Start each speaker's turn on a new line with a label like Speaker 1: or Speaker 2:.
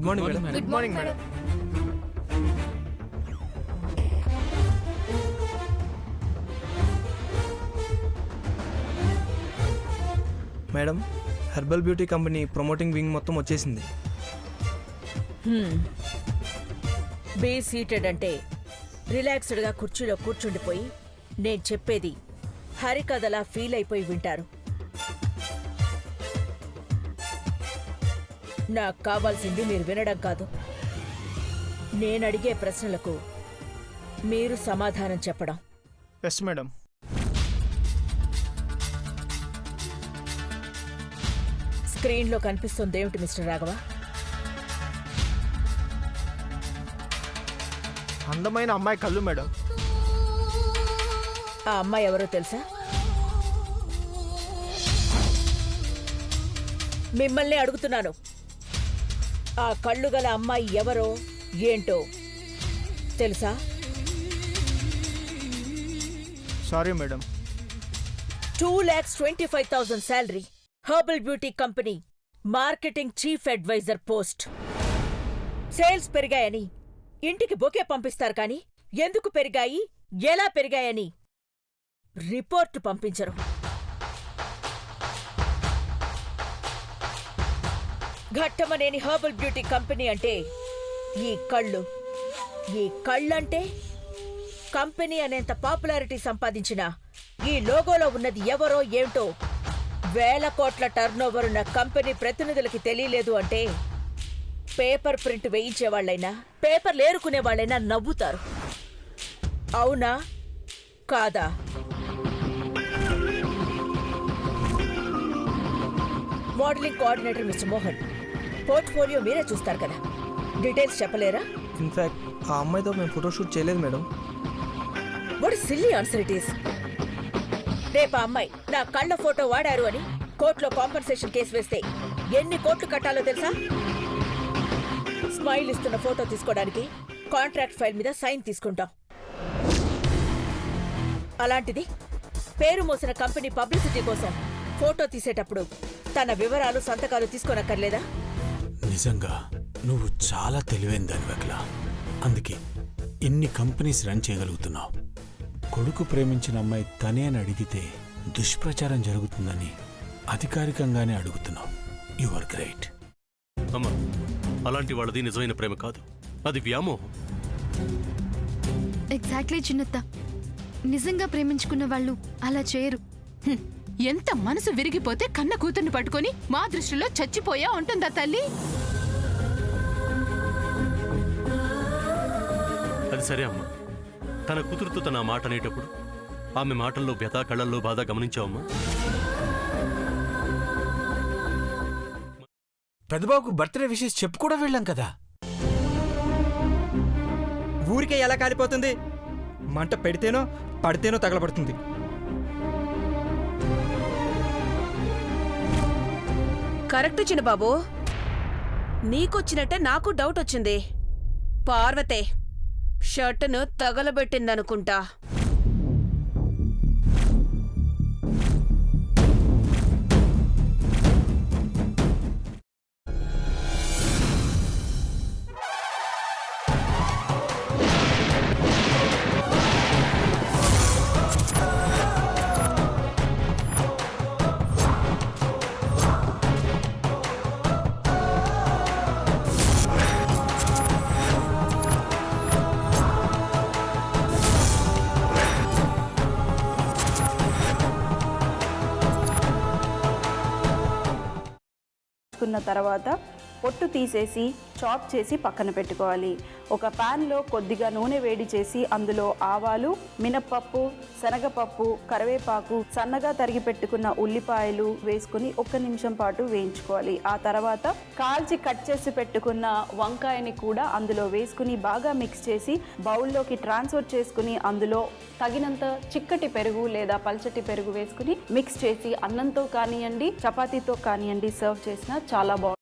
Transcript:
Speaker 1: Good morning madam.
Speaker 2: Good morning madam.
Speaker 1: Madam herbal beauty company promoting wing మొత్తం వచ్చేసింది.
Speaker 3: Be seated అంటే రిలాక్స్డ్గా కుర్చీలో కూర్చుండిపోయి నేను చెప్పేది హరికథలా ఫీల్ అయిపోయి వింటారు. నాకు కావాల్సింది మీరు వినడం కాదు, నేనడిగే ప్రశ్నలకు మీరు సమాధానం చెప్పడం.
Speaker 1: Yes madam.
Speaker 3: స్క్రీన్లో కనిపిస్తుంది ఏమిటి మిస్టర్ రాఘవ?
Speaker 1: అందమైన అమ్మాయి కళ్ళు మేడం.
Speaker 3: ఆ అమ్మాయి ఎవరో తెలుసా? మిమ్మల్ని అడుగుతున్నాను, ఆ కళ్ళు గల అమ్మాయి ఎవరో ఏంటో తెలుసా?
Speaker 1: Sorry madam.
Speaker 3: 2,25,000 salary, herbal beauty company marketing chief adviser post. Sales పెరిగాయని ఇంటికి బొకే పంపిస్తారు కానీ ఎందుకు పెరిగాయి, ఎలా పెరిగాయని రిపోర్టు పంపించరు. ఘట్టమనేని హెర్బల్ బ్యూటీ కంపెనీ అంటే ఈ కళ్ళు. ఈ కళ్ళంటే కంపెనీ అనేంత పాపులారిటీ సంపాదించిన ఈ లోగోలో ఉన్నది ఎవరో ఏంటో వేల కోట్ల టర్నోవర్ ఉన్న కంపెనీ ప్రతినిధులకి తెలియలేదు అంటే పేపర్ ప్రింట్ వేయించేవాళ్లైనా పేపర్లు ఏరుకునేవాళ్లైనా నవ్వుతారు. అవునా కాదా? Modelling coordinator mister Mohan, portfolio మీరే చూస్తారు కదా, డీటెయిల్స్ చెప్పలేరా?
Speaker 1: ఇన్ఫాక్ట్ ఆ అమ్మాయితో మేము ఫోటోషూట్ చేయలేదు madam.
Speaker 3: What silly answer it is. రేపు ఆ అమ్మాయి నా కళ్ళ ఫోటో వాడారు అని కోర్టులో కాంపెన్సేషన్ కేసు వేస్తే ఎన్ని కోట్లు కట్టాలో తెలుసా? స్మైల్ ఇస్తున్న ఫోటో తీసుకోవడానికి కాంట్రాక్ట్ ఫైల్ మీద సైన్ తీసుకుంటాం. అలాంటిది పేరు మోసిన కంపెనీ పబ్లిసిటీ కోసం ఫోటో తీసేటప్పుడు తన వివరాలు సంతకాలు తీసుకోనక్కర్లేదా?
Speaker 4: నిజంగా నువ్వు చాలా తెలివైన దానివట్లా, అందుకే ఇన్ని కంపెనీస్ రన్ చేయగలుగుతున్నావు. కొడుకు ప్రేమించిన అమ్మాయి తనే అని అడిగితే దుష్ప్రచారం జరుగుతుందని అధికారికంగానే అడుగుతున్నావు. You are great.
Speaker 5: అమ్మా, అలాంటి వాళ్ళది నిజమైన ప్రేమ కాదు, అది వ్యామోహం.
Speaker 2: ఎగ్జాక్ట్లీ చిన్నత్త, నిజంగా ప్రేమించుకున్న వాళ్ళు అలా చేయరు.
Speaker 6: ఎంత మనసు విరిగిపోతే కన్న కూతుర్ని పట్టుకొని మా దృష్టిలో చచ్చిపోయా ఉంటుందా తల్లి?
Speaker 5: అది సరే అమ్మా, తన కూతురుతో తన మాట అనేటప్పుడు ఆమె మాటల్లో వ్యథ, కళ్ళల్లో బాధ గమనించావమ్మా?
Speaker 4: పెద్దబాబుకు బర్త్డే విషెస్ చెప్పు కూడా వెళ్ళాం కదా.
Speaker 7: ఊరికే ఎలా కాలిపోతుంది? మంట పెడితేనో పడితేనో తగలబడుతుంది.
Speaker 8: కరెక్ట్ చిన్నబాబు, నీకొచ్చినట్టే నాకు డౌట్ వచ్చింది. పార్వతే షర్టును తగలబెట్టిందనుకుంటా.
Speaker 9: తర్వాత పొట్టు తీసేసి చాప్ చేసి పక్కన పెట్టుకోవాలి. ఒక ప్యాన్లో కొద్దిగా నూనె వేడి చేసి అందులో ఆవాలు, మినప్పప్పు, శనగపప్పు, కరివేపాకు, సన్నగా తరిగి పెట్టుకున్న ఉల్లిపాయలు వేసుకుని 1 నిమిషం పాటు వేయించుకోవాలి. ఆ తర్వాత కాల్చి కట్ చేసి పెట్టుకున్న వంకాయని కూడా అందులో వేసుకుని బాగా మిక్స్ చేసి బౌల్లోకి ట్రాన్స్ఫర్ చేసుకుని అందులో తగినంత చిక్కటి పెరుగు లేదా పల్చటి పెరుగు వేసుకుని మిక్స్ చేసి అన్నంతో కానివ్వండి, చపాతీతో కానివ్వండి సర్వ్ చేసినా చాలా బాగుంటుంది.